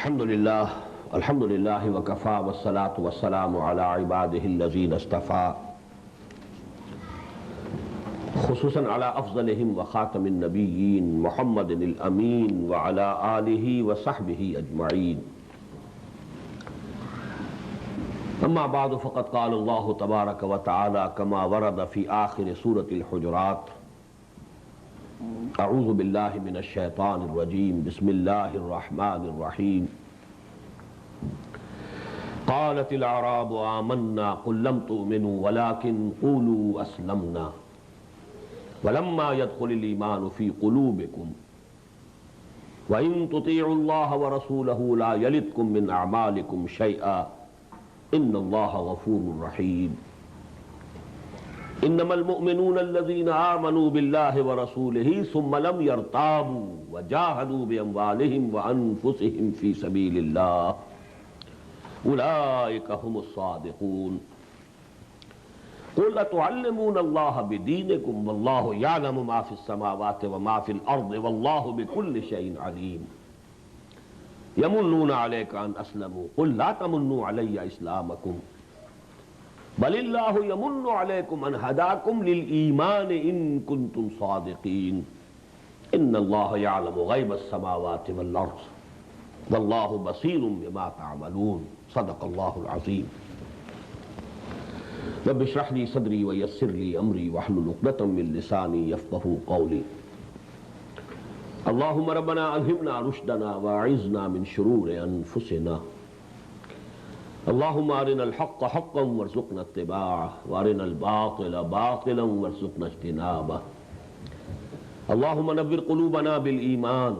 अल्हम्दुलिल्लाह वकफ़ा वस्सलातु वस्सलामु अला इबादिहिल्लज़ीना इस्तफ़ा खुसूसन अला अफ़ज़लिहिम व ख़ातमिन नबिय्यीन मुहम्मदिनिल अमीन व अला आलिहि व सहबिहि अजमईन। अम्मा बाद फ़क़द क़ाल अल्लाहु तबारक व तआला कमा वरद फ़ी आख़िर सूरतिल हुजुरात अऊज़ु बिल्लाहि मिनश शैतानिर रजीम बिस्मिल्लाहिर रहमानिर रहीम। क़ालतिल अअराबु आमन्ना क़ुल लम तु'मिनू वलाकिन क़ूलू अस्लमना वलम्मा यदख़ुलिल ईमानु फ़ी क़ुलूबिकुम व इन तुतीउल्लाह व रसूलहु ला यलिदकुम मिन अअमालिकुम शैआ इन्नल्लाह गफ़ूरुर रहीम। इन्नमल मुअमिनूना अल्लज़ीना आमनू बिल्लाहि व रसूलिही सुम्मा लम यर्ताबू व जाहदू बिअम्वालिहिम व अनफुसिहिम फ़ी सबीलिल्लाह उलाइका हुमुस सादिक़ून। क़ुल अतुअल्लिमूनल्लाह बिदीनिकुम वल्लाहु यअलमु मा फ़िस समावाति व मा फ़िल अर्दि वल्लाहु बिकुल्लि शैइन अलीम। यमुन्नूना अलैका अन अस्लमू क़ुल ला तमुन्नू अलैया इस्लामकुम बलिल्लाहु यमुन्नु अलैकुम अन हदाकुम लिल ईमान इन कुंतुम सादिक़ीन। इन्नल्लाह यअलमु ग़ैबस समावाति वल अर्ज़ वल्लाहु बसीरुम बिमा तअमलून। सदक़ल्लाहुल अज़ीम। रब्बि इश्रह ली सदरी व यस्सिर ली अमरी वहलुल उक़दतम मिन लिसानी यफ़क़हू क़ौली। अल्लाहुम्मा रब्बना अल्हिमना रुश्दना व अइज़ना मिन शुरूरि अनफुसिना। अल्लाहुम्मा अरिनल हक़्क़ हक़्क़न वरज़ुक़ना इत्तिबाअह व अरिनल बातिला बातिलन वरज़ुक़ना इज्तिनाबह। अल्लाहुम्मा नव्विर क़ुलूबना बिल ईमान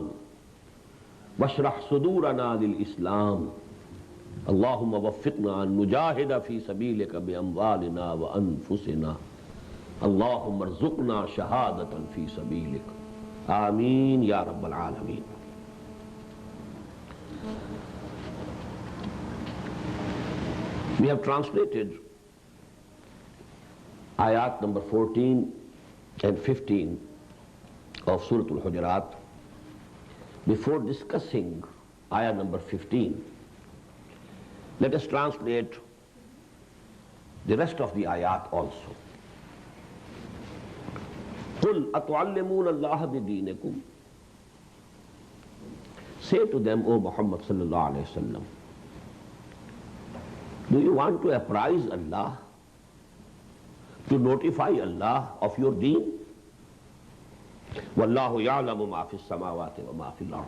वश्रह सुदूरना लिल इस्लाम। अल्लाहुम्मा वफ़्फ़िक़ना अन नुजाहिद फ़ी सबीलिका बिअम्वालिना व अनफुसिना। अल्लाहुम्मा अर्ज़ुक़ना शहादतन फ़ी सबीलिक। आमीन या रब्बल आलमीन। We have translated ayat number 14 and 15 of Surah Al-Hujuraat. Before discussing ayat number 15, let us translate the rest of the ayat also. قُلْ أَتُعَلِّمُونَ اللَّهَ بِدِينِكُمْ. Say to them, O Muhammad sallallahu alayhi wa sallam, do you want to apprise Allah, to notify Allah of your deen? Wallahu ya'lamu ma fis samawati wa ma fil ard.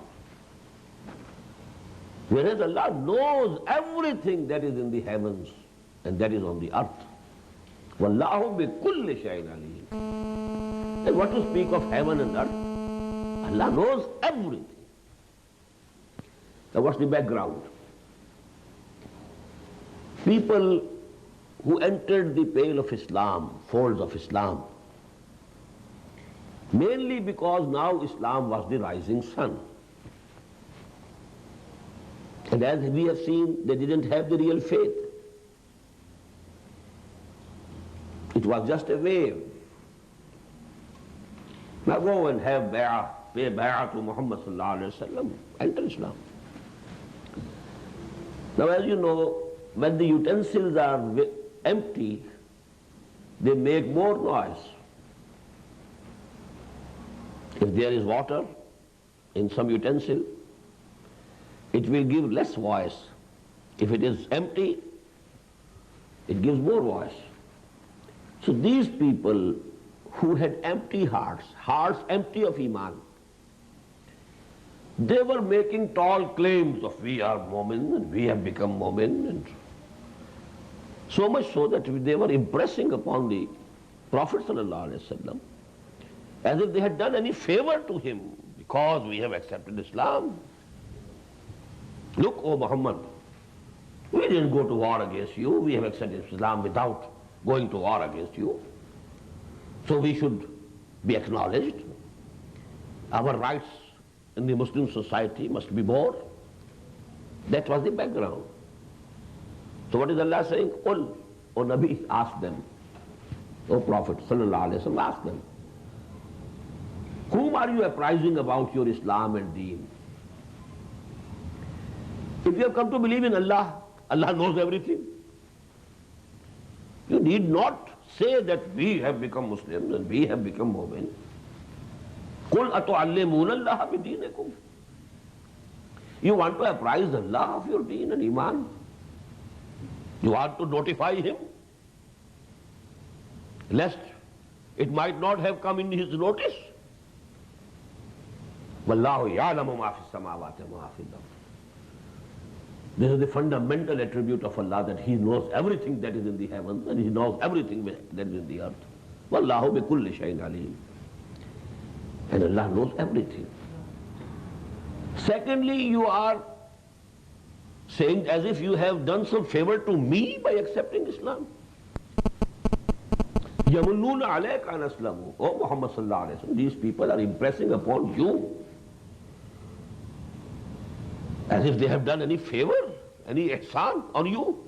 Whereas Allah knows everything that is in the heavens and that is on the earth. Wallahu bi kulli shay'in alim. And what to speak of heaven and earth? Allah knows everything. Now what's the background? People who entered the pale of Islam, folds of Islam, mainly because now Islam was the rising sun. And as we have seen, they didn't have the real faith. It was just a wave. Now go and have bay'ah, pay bay'ah to Muhammad sallallahu alayhi wa sallam, enter Islam. Now as you know, when the utensils are empty, they make more noise. If there is water in some utensil, it will give less voice. If it is empty, it gives more voice. So these people who had empty hearts, hearts empty of Iman, they were making tall claims of we are Mu'min and we have become Mu'min, and so much so that they were impressing upon the Prophet ﷺ as if they had done any favor to him because we have accepted Islam. Look, O Muhammad, we didn't go to war against you, we have accepted Islam without going to war against you. So we should be acknowledged. Our rights in the Muslim society must be more. That was the background. So what is Allah saying? Qul, O Nabi, ask them. O Prophet sallallahu alayhi wa sallam, ask them. Whom are you apprising about your Islam and Deen? If you have come to believe in Allah, Allah knows everything. You need not say that we have become Muslims and we have become mu'min. قُلْ أَتُعَلِّمُونَ اللَّهَ بِدِينِكُمْ. You want to apprise Allah of your deen and iman. You want to notify Him, lest it might not have come in His notice. وَاللَّهُ يَعْلَمُ مَا فِي السَّمَاوَاتِ وَمَا فِي الْأَرْضِ. This is the fundamental attribute of Allah, that He knows everything that is in the heavens and He knows everything that is in the earth. وَاللَّهُ بِكُلِّ شَيْءٍ عَلِيمٌ. And Allah knows everything. Secondly, you are saying as if you have done some favor to me by accepting Islam. يَمُنُّونَ عَلَيْكَ أَنْ أَسْلَمُوا. Oh Muhammad sallallahu alayhi wa sallam, these people are impressing upon you as if they have done any favor, any ihsan on you.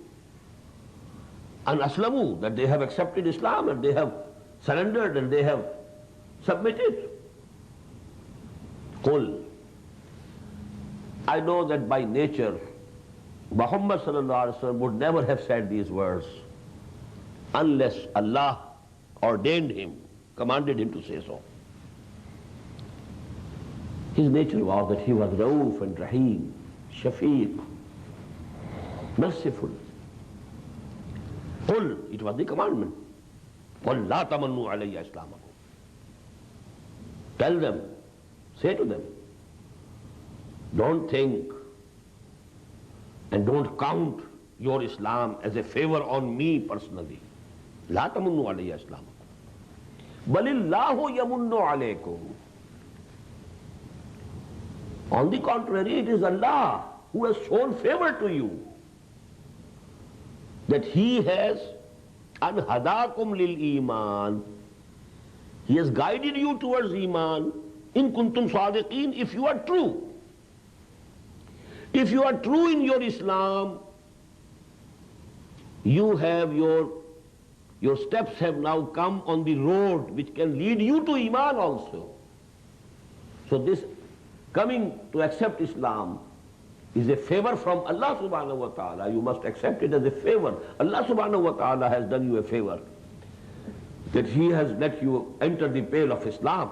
And aslamu, that they have accepted Islam and they have surrendered and they have submitted. Qul. I know that by nature Muhammad sallallahu alaihi wasallam would never have said these words unless Allah ordained him, commanded him to say so. His nature was that he was Rauf and Rahim, Shafiq, merciful. Qul, it was the commandment. Qul la tamannu alayya islamakum. Tell them, say to them, don't think and don't count your Islam as a favor on me personally. La tamannu alayya islamakum. Balillahu yamunnu alaykum. On the contrary, it is Allah who has shown favor to you, that He has anhadakum lil iman. He has guided you towards iman. In kuntum sadiqeen, if you are true. If you are true in your Islam, you have your steps have now come on the road which can lead you to iman also. So this coming to accept Islam is a favor from Allah subhanahu wa ta'ala. You must accept it as a favor. Allah subhanahu wa ta'ala has done you a favor, that He has let you enter the pale of Islam,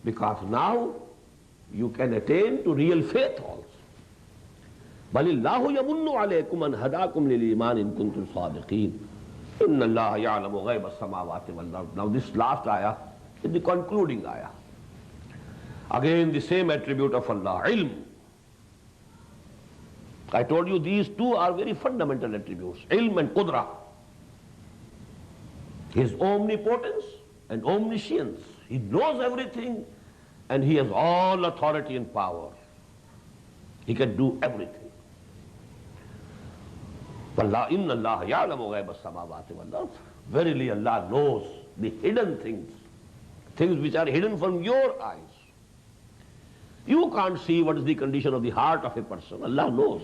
because now you can attain to real faith also. Balillahu yamunnu alaykum an hadakum lil iman in kuntum sadiqeen. Inna Allah ya'lamu ghayba as-samawati wal ard. Now this last ayah is the concluding ayah. Again the same attribute of Allah, ilm. I told you these two are very fundamental attributes, ilm and qudra. His omnipotence and omniscience. He knows everything and He has all authority and power. He can do everything. Inna Allah ya'lamu ghayba as-samawati wal ard. Verily Allah knows the hidden things, things which are hidden from your eyes. You can't see what is the condition of the heart of a person. Allah knows.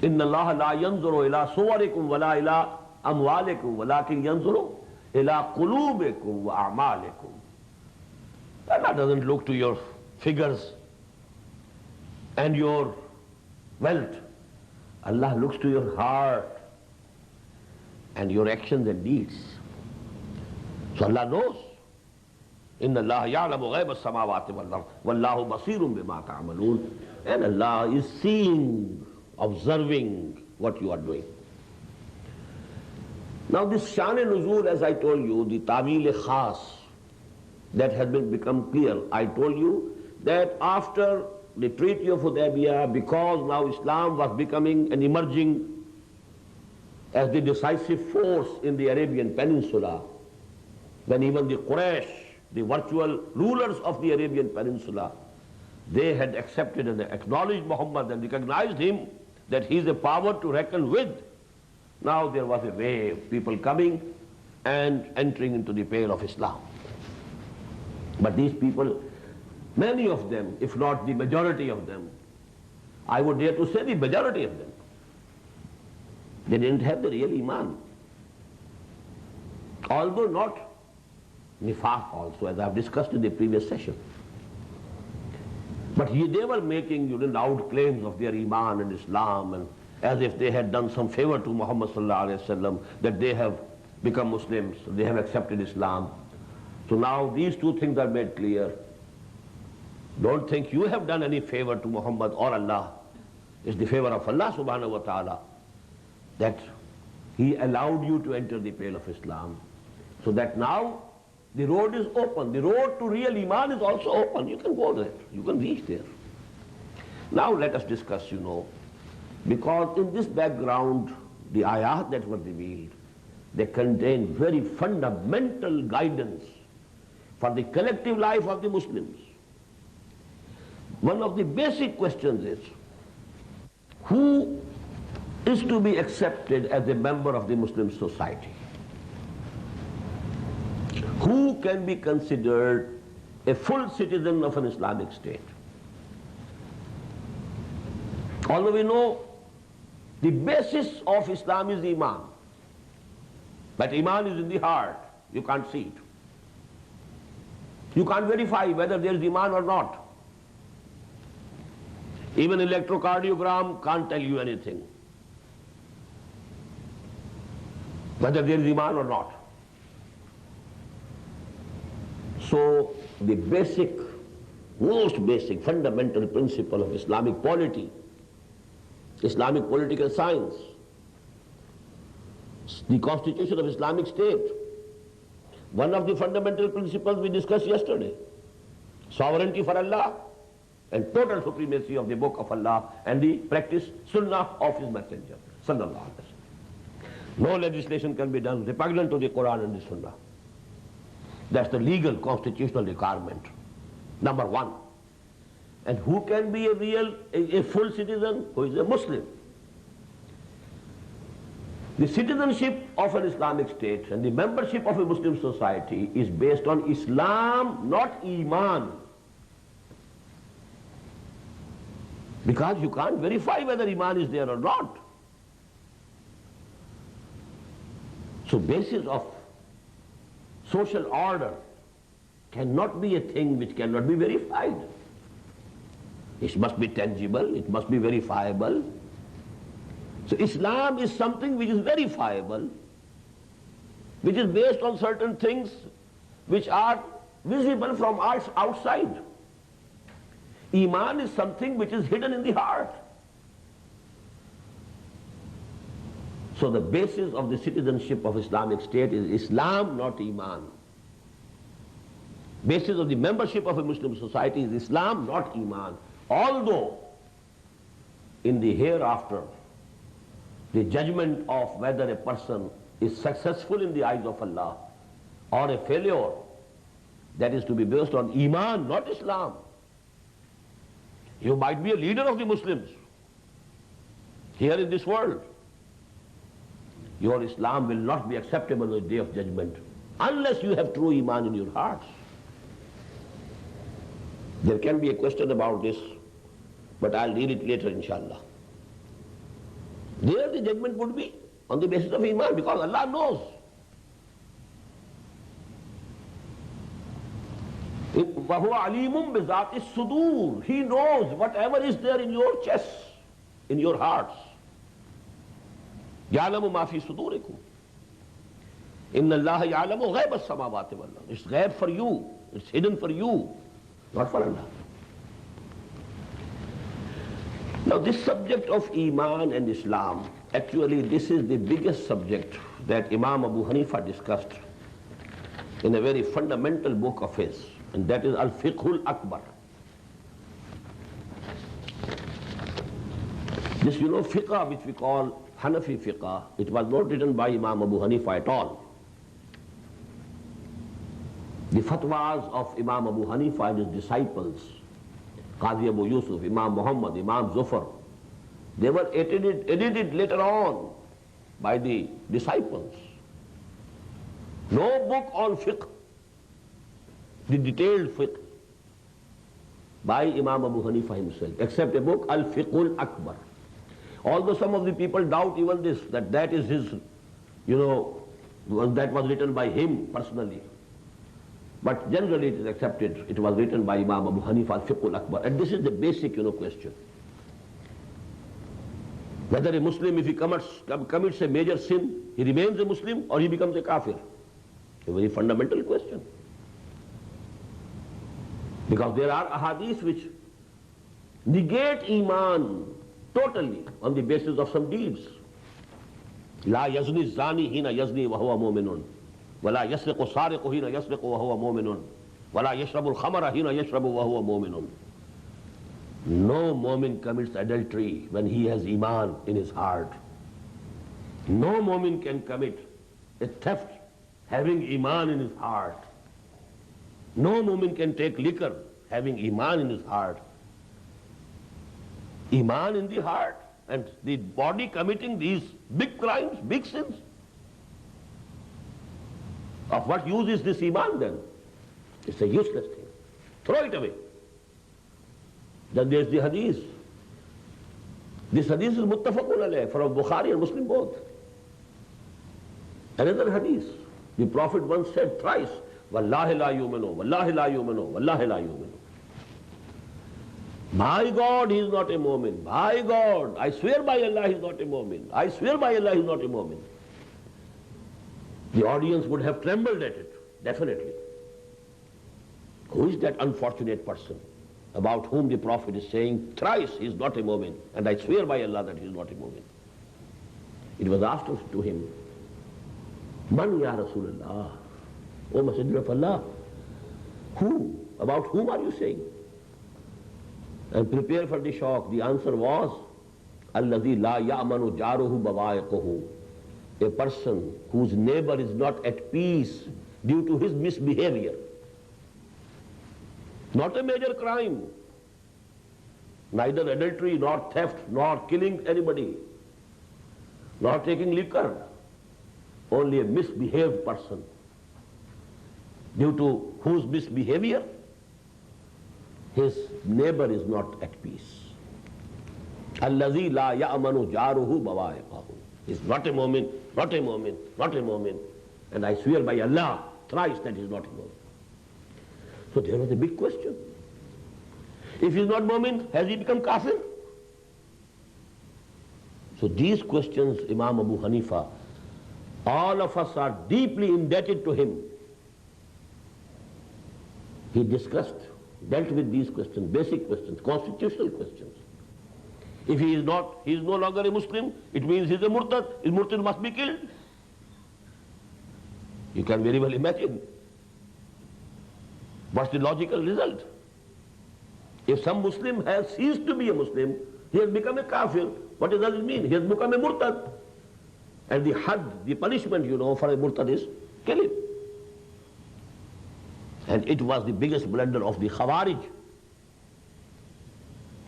Inna Allah la yanzuru ila suwarikum wa la ila amwalikum walakin yanzuru ila qulubikum wa a'malikum. Allah doesn't look to your figures and your wealth. Allah looks to your heart and your actions and deeds. So Allah knows. Inna Allah ya'lamu ghayba as-samawati wal ard wallahu basirun bima ta'malun. And Allah is seeing, observing what you are doing. Now this Shan-e-Nuzul, as I told you, the Ta'wil-e-Khas, that has become clear. I told you that after the Treaty of Hudaybiyah, because now Islam was becoming and emerging as the decisive force in the Arabian Peninsula, when even the Quraysh, the virtual rulers of the Arabian Peninsula, they had accepted and acknowledged Muhammad and recognized him, that he is a power to reckon with. Now there was a wave, people coming and entering into the pale of Islam. But these people, many of them, if not the majority of them, I would dare to say the majority of them, they didn't have the real iman. Although not nifaq also, as I have discussed in the previous session. But they were making loud claims of their Iman and Islam, and as if they had done some favor to Muhammad sallallahu alaihi wasallam, that they have become Muslims, they have accepted Islam. So now these two things are made clear. Don't think you have done any favor to Muhammad or Allah. It's the favor of Allah subhanahu wa ta'ala that He allowed you to enter the pale of Islam. So that now the road is open. The road to real Iman is also open. You can go there. You can reach there. Now let us discuss, because in this background, the ayat that were revealed, they contain very fundamental guidance for the collective life of the Muslims. One of the basic questions is, who is to be accepted as a member of the Muslim society? Who can be considered a full citizen of an Islamic state? Although we know the basis of Islam is Iman, but Iman is in the heart. You can't see it. You can't verify whether there is Iman or not. Even electrocardiogram can't tell you anything, whether there is Iman or not. So the most basic, fundamental principle of Islamic polity, Islamic political science, the constitution of Islamic State, one of the fundamental principles we discussed yesterday, sovereignty for Allah and total supremacy of the book of Allah and the practice sunnah of His messenger, sallallahu alaihi wasallam. No legislation can be done repugnant to the Qur'an and the sunnah. That's the legal constitutional requirement, number one. And who can be a full citizen? Who is a Muslim? The citizenship of an Islamic state and the membership of a Muslim society is based on Islam, not Iman. Because you can't verify whether Iman is there or not. So basis of social order cannot be a thing which cannot be verified. It must be tangible, it must be verifiable. So Islam is something which is verifiable, which is based on certain things which are visible from outside. Iman is something which is hidden in the heart. So the basis of the citizenship of Islamic State is Islam, not Iman. Basis of the membership of a Muslim society is Islam, not Iman. Although in the hereafter, the judgment of whether a person is successful in the eyes of Allah or a failure, that is to be based on Iman, not Islam. You might be a leader of the Muslims here in this world. Your Islam will not be acceptable on the day of judgment unless you have true Iman in your hearts. There can be a question about this, but I'll read it later, inshallah. There the judgment would be on the basis of Iman, because Allah knows. وَهُوَ عَلِيمٌ بِذَاتِ الصُّدُورِ. He knows whatever is there in your chest, in your hearts. يَعْلَمُ مَا فِي صُدُورِكُمْ إِنَّ اللَّهَ يَعْلَمُ غَيْبَ السَّمَاوَاتِ وَالْأَرْضِ. It's ghaib for you, it's hidden for you, not for Allah. Now this subject of Iman and Islam, actually this is the biggest subject that Imam Abu Hanifa discussed in a very fundamental book of his, and that is Al-Fiqhul Akbar. This, fiqh which we call Hanafi fiqh, it was not written by Imam Abu Hanifa at all. The fatwas of Imam Abu Hanifa and his disciples, Qadi Abu Yusuf, Imam Muhammad, Imam Zufar, they were edited later on by the disciples. No book on fiqh, the detailed fiqh, by Imam Abu Hanifa himself, except a book, Al-Fiqhul Akbar. Although some of the people doubt even this, that is his, that was written by him personally. But generally it is accepted. It was written by Imam Abu Hanifa al-Fiqh al-Akbar. And this is the basic, question. Whether a Muslim, if he commits a major sin, he remains a Muslim or he becomes a kafir. A very fundamental question. Because there are ahadith which negate iman totally on the basis of some deeds. La yazni zani hina yazni wa huwa mu'minun. Wala yasriqu sariqu hina yasriqu wa huwa mu'minun. Wala yashrabu al-khamara hina yashrabu wa huwa mu'minun. No mu'min commits adultery when he has iman in his heart. No mu'min can commit a theft having iman in his heart. No mu'min can take liquor having iman in his heart. Iman in the heart and the body committing these big crimes, big sins. Of what use is this iman then? It's a useless thing. Throw it away. Then there's the hadith. This hadith is muttafaqun alayh from Bukhari and Muslim both. Another hadith. The Prophet once said thrice, Wallahi la yuminu, Wallahi la yuminu, Wallahi la yuminu. By God, he is not a mu'min. By God, I swear by Allah, he is not a mu'min. I swear by Allah, he is not a mu'min. The audience would have trembled at it, definitely. Who is that unfortunate person about whom the Prophet is saying thrice he is not a mu'min, and I swear by Allah that he is not a mu'min? It was asked to him, Man ya Rasulullah, O Messenger of Allah, who? About whom are you saying? And prepare for the shock. The answer was, Alladhi la ya'manu jaruhu bawa'iquhu. A person whose neighbor is not at peace due to his misbehavior. Not a major crime. Neither adultery, nor theft, nor killing anybody, nor taking liquor. Only a misbehaved person, due to whose misbehavior his neighbor is not at peace. Allazi la ya'manu jaruhu bawa'iqahu. He's not a mu'min, not a mu'min, not a mu'min. And I swear by Allah thrice that he's not a mu'min. So there was a big question. If he's not mu'min, has he become kafir? So these questions, Imam Abu Hanifa, all of us are deeply indebted to him. He dealt with these questions, basic questions, constitutional questions. If he is no longer a Muslim, it means he is a murtad. His murtad must be killed. You can very well imagine what's the logical result. If some Muslim has ceased to be a Muslim, he has become a kafir. What does it mean? He has become a murtad. And the had, the punishment, for a murtad is kill him. And it was the biggest blunder of the Khawarij.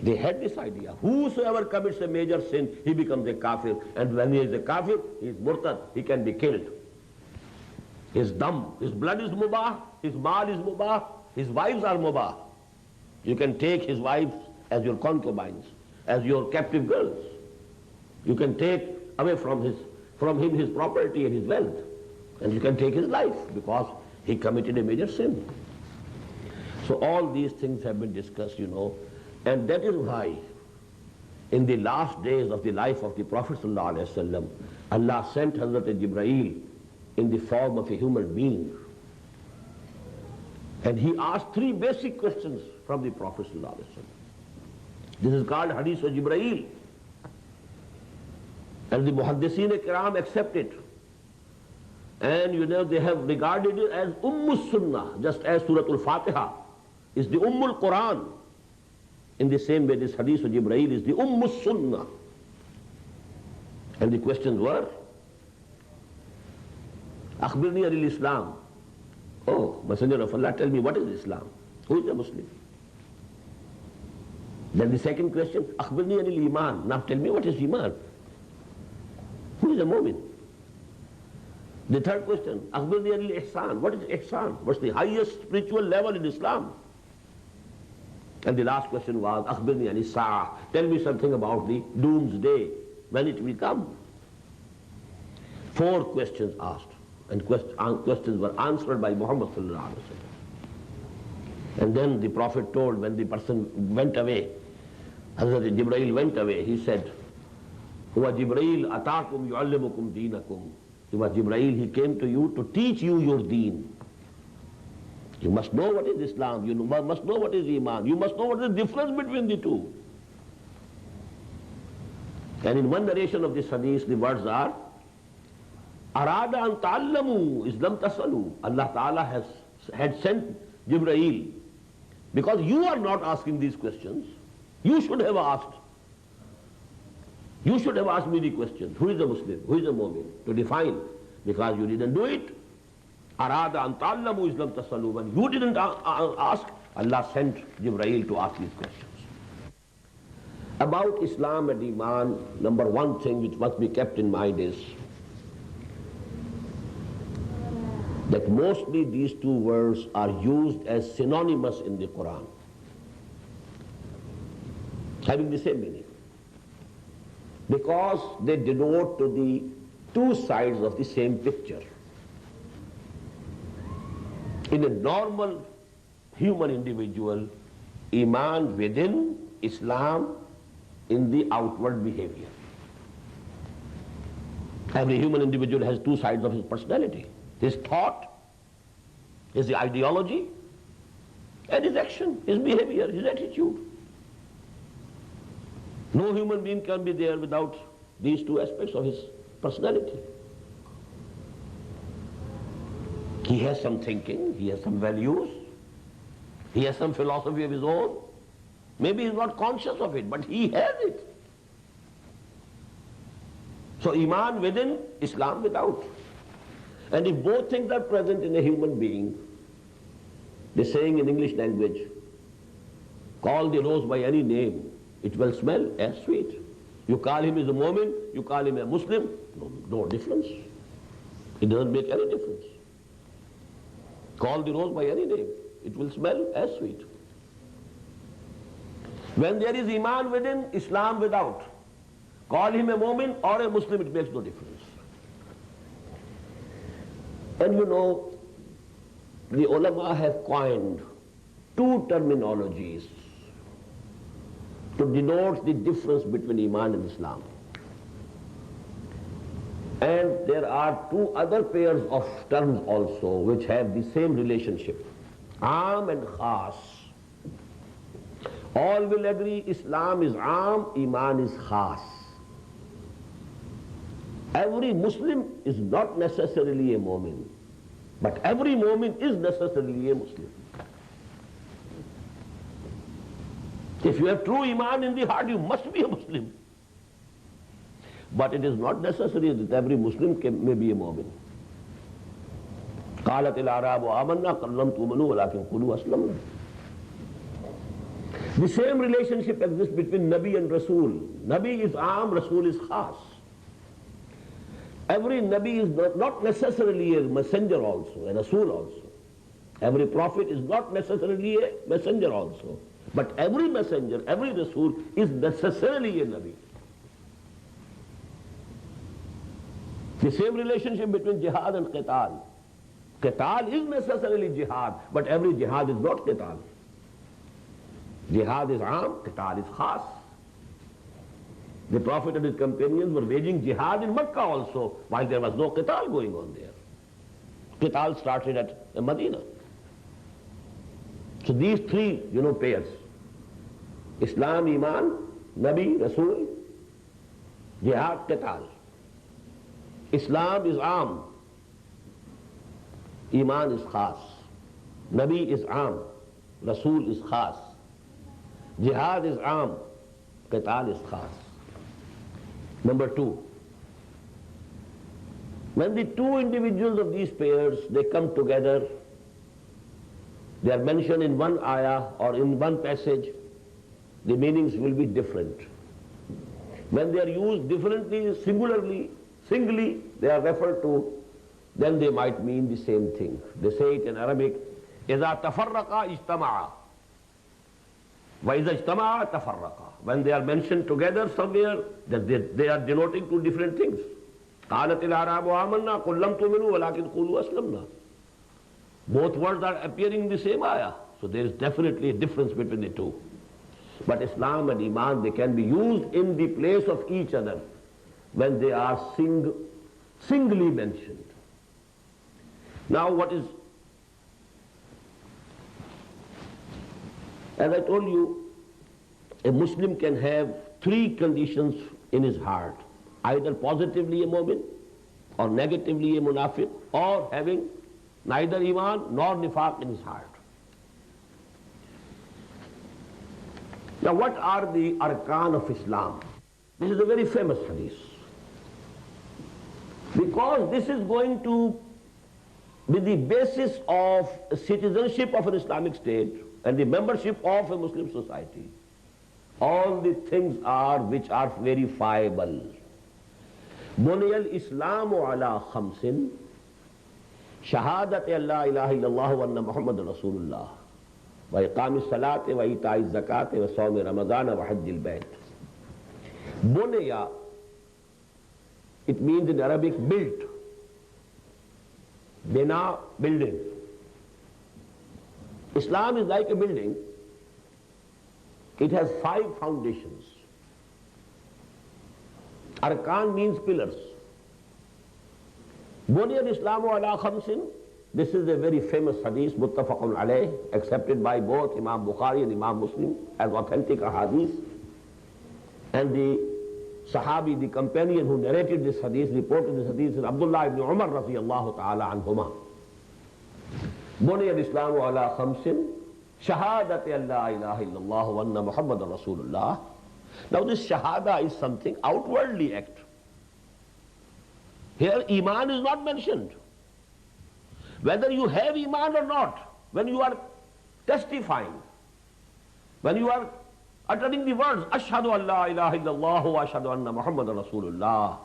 They had this idea. Whosoever commits a major sin, he becomes a kafir. And when he is a kafir, he is murtad, he can be killed. His dam, his blood is mubah, his mal is mubah, his wives are mubah. You can take his wives as your concubines, as your captive girls. You can take away from him his property and his wealth. And you can take his life because he committed a major sin. So all these things have been discussed, and that is why in the last days of the life of the Prophet ﷺ, Allah sent Hazrat Jibreel in the form of a human being. And he asked three basic questions from the Prophet ﷺ. This is called Hadith of Jibreel. And the Muhaddiseen Kiram accept it. And they have regarded it as Sunnah, just as Surah Al-Fatiha is the Quran. In the same way, this Hadith of Jibreel is the Sunnah. And the questions were, Akhbirni anil Islam. Oh, Messenger of Allah, tell me what is Islam? Who is a Muslim? Then the second question, Akhbirni anil Iman. Now tell me what is Iman? Who is a mu'min? The third question, Akhbirni anil Ihsan. What is Ihsan? What's the highest spiritual level in Islam? And the last question was, Akhbirni anil Sa'ah. Tell me something about the doomsday, when it will come. 4 questions asked, and questions were answered by Muhammad sallallahu alaihi wasallam. And then the Prophet told, when the person went away, Hazrat Jibreel went away, he said, Huwa Jibreel ataakum yu'allimukum deenakum. It was Jibreel, he came to you to teach you your deen. You must know what is Islam, you must know what is Iman, you must know what is the difference between the two. And in one narration of this hadith, the words are, Arada an ta'allamu islam tasalu. Allah Ta'ala had sent Jibreel because you are not asking these questions. You should have asked. You should have asked me the question, who is a Muslim, who is a Mu'min, to define, because you didn't do it. Arada an ta'allamu islam tasalu. When you didn't ask, Allah sent Jibreel to ask these questions. About Islam and Iman, number one thing which must be kept in mind is that mostly these two words are used as synonymous in the Qur'an, having the same meaning, because they denote to the two sides of the same picture. In a normal human individual, Iman within, Islam in the outward behavior. Every human individual has two sides of his personality. His thought, his ideology, and his action, his behavior, his attitude. No human being can be there without these two aspects of his personality. He has some thinking, he has some values, he has some philosophy of his own. Maybe he's not conscious of it, but he has it. So Iman within, Islam without. And if both things are present in a human being, they're saying in English language, call the rose by any name, it will smell as sweet. You call him as a Mu'min, you call him a Muslim, no difference. It doesn't make any difference. Call the rose by any name, it will smell as sweet. When there is Iman within, Islam without, call him a Mu'min or a Muslim, it makes no difference. And you know, the ulama have coined two terminologies to denote the difference between Iman and Islam. And there are two other pairs of terms also which have the same relationship, Aam and Khas. All will agree Islam is Aam, Iman is Khas. Every Muslim is not necessarily a Mu'min, but every Mu'min is necessarily a Muslim. If you have true Iman in the heart, you must be a Muslim. But it is not necessary that every Muslim may be a Mu'min. قالت الأعراب آمنا قل لم تؤمنوا ولكن قولوا أسلمنا. The same relationship exists between Nabi and Rasul. Nabi is Aam, Rasul is Khas. Every Nabi is not necessarily a messenger also, a Rasul also. Every prophet is not necessarily a messenger also. But every messenger, every Rasul is necessarily a Nabi. The same relationship between jihad and qital. Qital is necessarily jihad, but every jihad is not qital. Jihad is Aam, qital is Khas. The Prophet and his companions were waging jihad in Makkah also, while there was no qital going on there. Qital started at Medina. So these three, pairs, Islam, Iman, Nabi, Rasul, jihad, qital. Islam is Aam, Iman is Khas. Nabi is Aam, Rasul is Khas. Jihad is Aam, qital is Khas. Number two, when the two individuals of these pairs, they come together, they are mentioned in one ayah or in one passage, the meanings will be different. When they are used differently, singularly, singly, they are referred to, then they might mean the same thing. They say it in Arabic, إِذَا تَفَرَّقَا اجْتَمَعَا وَإِذَا اجْتَمَعَا تَفَرَّقَا. When they are mentioned together somewhere, that they are denoting two different things. قَالَتِ الْأَعْرَابُ آمَنَّا قُلْ لَمْ تُؤْمِنُوا وَلَكِنْ قُولُوا أَسْلَمْنَا. Both words are appearing in the same ayah. So there is definitely a difference between the two. But Islam and Iman, they can be used in the place of each other when they are singly mentioned. Now as I told you, a Muslim can have three conditions in his heart: either positively a mu'min, or negatively a munafiq, or having neither Iman nor nifaq in his heart. Now what are the arkan of Islam? This is a very famous hadith, because this is going to be the basis of citizenship of an Islamic state and the membership of a Muslim society. All the things which are verifiable. Buniyal al-Islamu ala khamsin, shahadat la ilaha illallah wa anna Muhammadan Rasulullah, wa iqamis salati wa ita'iz zakati wa sawmi ramadana wa hajjil bayt. Bunya, it means in Arabic built. Bina, building. Islam is like a building. It has 5 foundations. Arkan means pillars. Bunya al-Islamu ala khamsin. This is a very famous hadith, muttafaqun alayh, accepted by both Imam Bukhari and Imam Muslim as authentic hadith. And the Sahabi, the companion who narrated this hadith, reported this hadith, is Abdullah ibn Umar radiyallahu ta'ala anhuma. Buniyal al-Islamu ala khamsin, shahadat la ilaha illallah wa anna Muhammadan Rasulullah. Now this shahada is something outwardly act. Here Iman is not mentioned. Whether you have Iman or not, when you are testifying, when you are uttering the words, Ashhadu an la ilaha illallah wa ashhadu anna Muhammadan Rasulullah,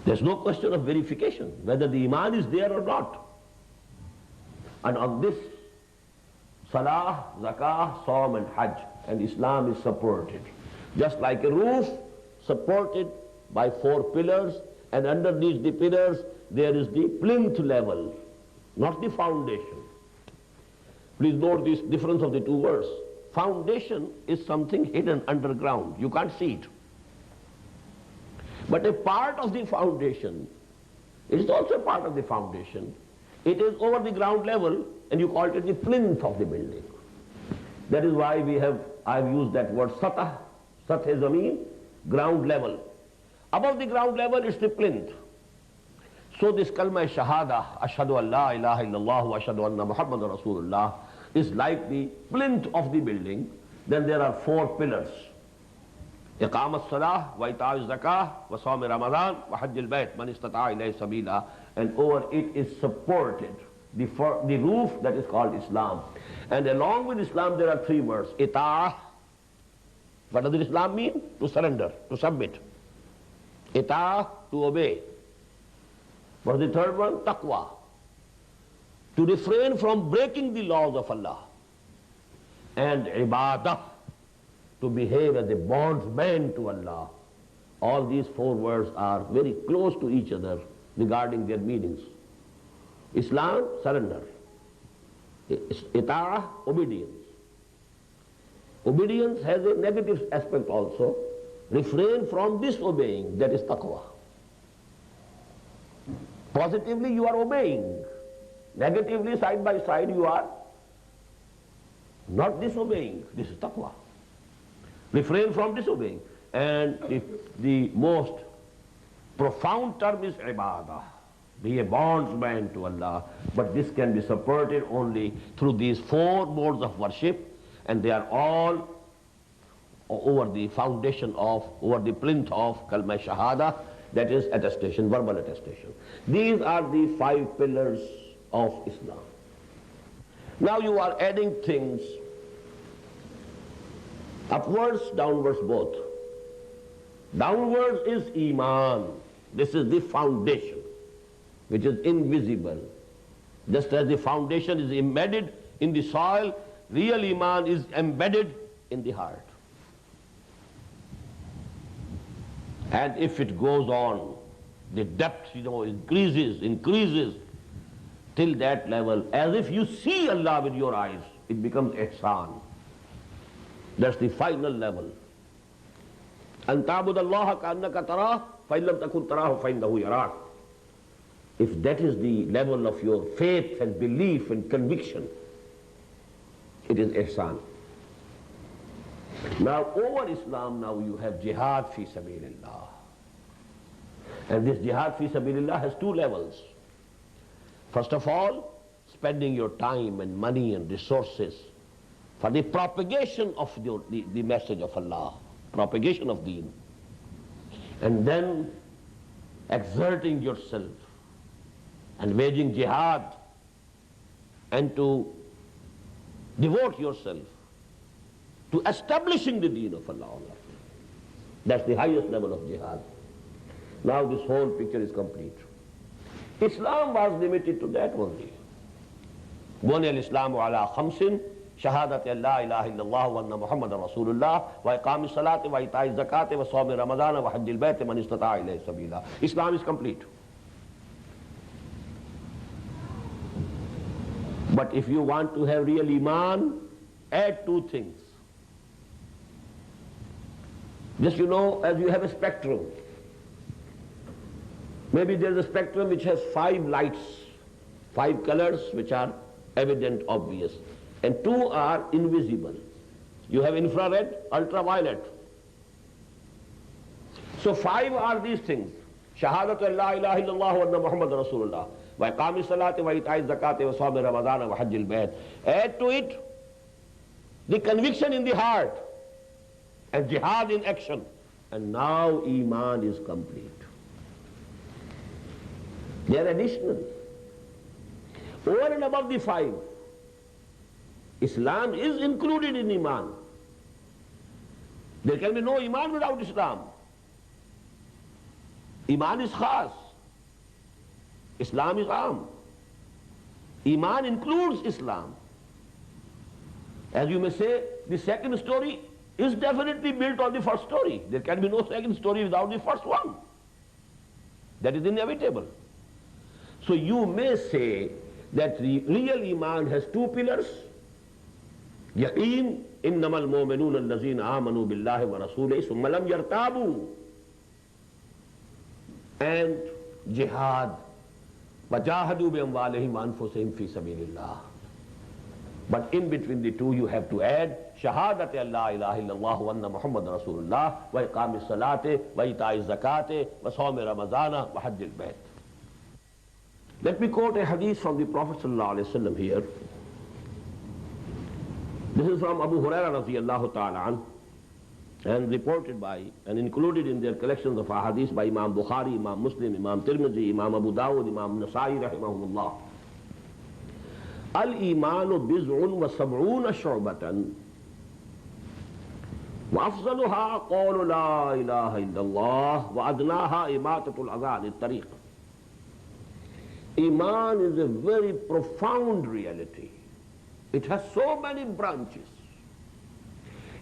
there's no question of verification, whether the Iman is there or not. And on this, Salah, Zakah, Sawm and Hajj, and Islam is supported. Just like a roof supported by 4 pillars, and underneath the pillars there is the plinth level, not the foundation. Please note this difference of the two words. Foundation is something hidden underground. You can't see it. But a part of the foundation, it is also a part of the foundation. It is over the ground level, and you call it the plinth of the building. That is why I've used that word satah, sath-e-zameen, ground level. Above the ground level is the plinth. So this kalma shahada, ashhadu an la ilaha illallah wa ashhadu anna Muhammadan Rasulullah, is like the plinth of the building. Then there are 4 pillars. Iqamat salah, wa ita'iz zakah, wa sawmi ramadan, wa hajjil bayt, man istata'a ilayhi sabila. And over it is supported the roof that is called Islam. And along with Islam there are 3 words. Ita'ah. What does Islam mean? To surrender, to submit. Ita'ah, to obey. What is the third one? Taqwa. To refrain from breaking the laws of Allah. And ibadah, to behave as a bondsman to Allah. All these 4 words are very close to each other regarding their meanings. Islam, surrender. Ita'ah, obedience. Obedience has a negative aspect also. Refrain from disobeying, that is taqwa. Positively you are obeying. Negatively, side by side, you are not disobeying. This is taqwa. Refrain from disobeying. And the most profound term is ibadah. Be a bondsman to Allah. But this can be supported only through these 4 modes of worship, and they are all over the foundation of, over the plinth of kalma shahada, that is attestation, verbal attestation. These are the 5 pillars of Islam. Now you are adding things, upwards, downwards both. Downwards is Iman. This is the foundation, which is invisible. Just as the foundation is embedded in the soil, real Iman is embedded in the heart. And if it goes on, the depth, increases, till that level, as if you see Allah with your eyes, it becomes ihsan. That's the final level. أَن تَعْبُدَ اللَّهَ كَأَنَّكَ تَرَاهُ فَإِن لَمْ تَكُنْ تَرَاهُ فَإِنَّهُ يَرَاكَ. If that is the level of your faith and belief and conviction, it is ihsan. Now over Islam, now you have jihad fi sabilillah. And this jihad fi sabilillah has two levels. First of all, spending your time and money and resources for the propagation of the message of Allah, propagation of deen. And then exerting yourself and waging jihad and to devote yourself to establishing the deen of Allah on earth. That's the highest level of jihad. Now this whole picture is complete. Islam was limited to that only. بُنِيَ الْإِسْلَامُ عَلَىٰ خَمْسٍ شَهَادَةِ أَن لَا إِلَهَ إِلَّا اللَّهُ وَأَنَّ مُحَمَّدًا رَسُولُ اللَّهِ وَإِقَامِ الصَّلَاةِ وَإِيتَاءِ الزَّكَاةِ وَصَوْمِ رَمَضَانَ وَحَجِّ الْبَيْتِ مَنِ اسْتَطَاعَ إِلَيْهِ سَبِيلًا. Islam is complete. But if you want to have real iman, add two things. Just as you have a spectrum. Maybe there is a spectrum which has 5 lights, 5 colors which are evident, obvious, and 2 are invisible. You have infrared, ultraviolet. So 5 are these things. Shahadatu an la ilaha illallah wa anna Muhammadan Rasulullah. Wa iqami salati wa ita'i zakati wa sawmi ramadana wa hajjil bayt. Add to it the conviction in the heart and jihad in action. And now iman is complete. They are additional. Over and above the 5, Islam is included in iman. There can be no iman without Islam. Iman is khas. Islam is aam. Iman includes Islam. As you may say, the second story is definitely built on the first story. There can be no second story without the first one. That is inevitable. So you may say that the real iman has 2 pillars. Yaqeen, innamal mu'minuna allazina amanu billahi wa rasulihi summa lam yartabu. And jihad, wajahadu bi amwalihim wa anfusihim fi sabilillah. But in between the two you have to add shahadati an la ilaha illallah wa anna Muhammadan Rasulullah wa iqami salati wa ita'i zakati wa sawmi ramadana wa hajjil bayt. Let me quote a hadith from the Prophet ﷺ here. This is from Abu Hurairah radiyallahu ta'ala an, and reported by and included in their collections of ahadith by Imam Bukhari, Imam Muslim, Imam Tirmidhi, Imam Abu Dawud, Imam Nasa'i rahimahumullah. Al-imanu biz'un wa sab'una shu'batan wa afzaluha qawlu la ilaha illallah wa adnaha imatatul adhan at-tariq. Iman is a very profound reality. It has so many branches.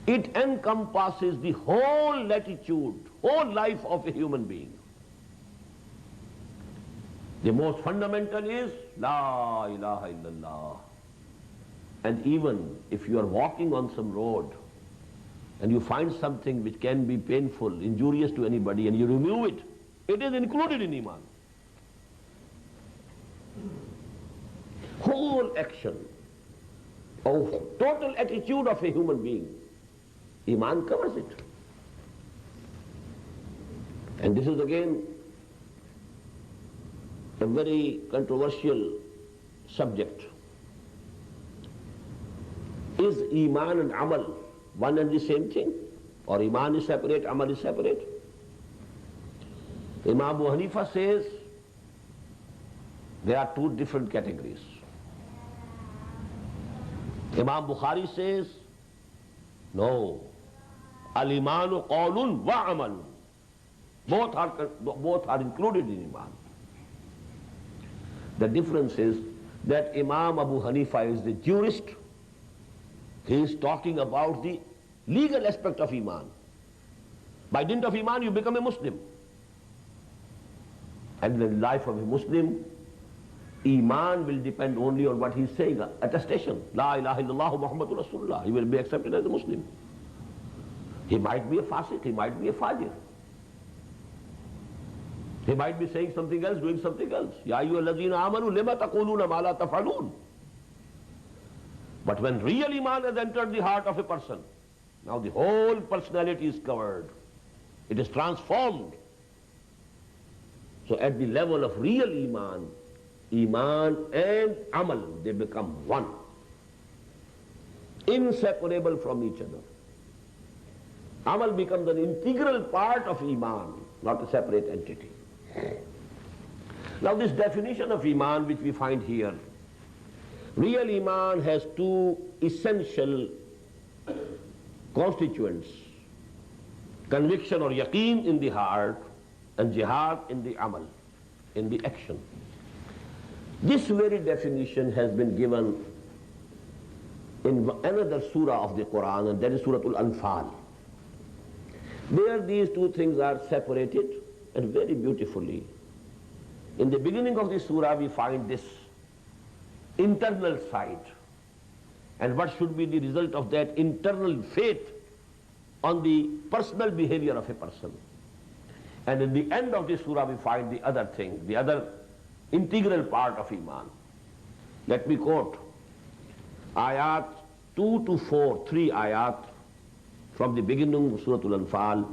It encompasses the whole latitude, whole life of a human being. The most fundamental is La ilaha illallah. And even if you are walking on some road and you find something which can be painful, injurious to anybody, and you remove it, it is included in Iman. Whole action, of total attitude of a human being, Iman covers it. And this is again a very controversial subject. Is Iman and Amal one and the same thing? Or Iman is separate, Amal is separate? Imam Abu Hanifa says there are 2 different categories. Imam Bukhari says, no, al-imanu qawlun wa amalun. Both are included in Iman. The difference is that Imam Abu Hanifa is the jurist. He is talking about the legal aspect of Iman. By dint of Iman you become a Muslim. And in the life of a Muslim, Iman will depend only on what he is saying, attestation. La ilaha illallah Muhammadur Rasulullah. He will be accepted as a Muslim. He might be a fasiq, he might be a fajir. He might be saying something else, doing something else. Ya ayyuhalladhina amanu lima taquluna ma la taf'alun. But when real Iman has entered the heart of a person, now the whole personality is covered. It is transformed. So at the level of real Iman, Iman and Amal, they become one. Inseparable from each other. Amal becomes an integral part of Iman, not a separate entity. Now this definition of Iman which we find here, real Iman has two essential constituents: conviction or yaqeen in the heart, and jihad in the amal, in the action. This very definition has been given in another surah of the Qur'an, and that is Surah Al-Anfal. There these two things are separated and very beautifully. In the beginning of the surah we find this internal side, and what should be the result of that internal faith on the personal behavior of a person. And in the end of the surah we find the other thing, the other integral part of Iman. Let me quote ayat 2 to 4, 3 ayat from the beginning of Surah Al-Anfal.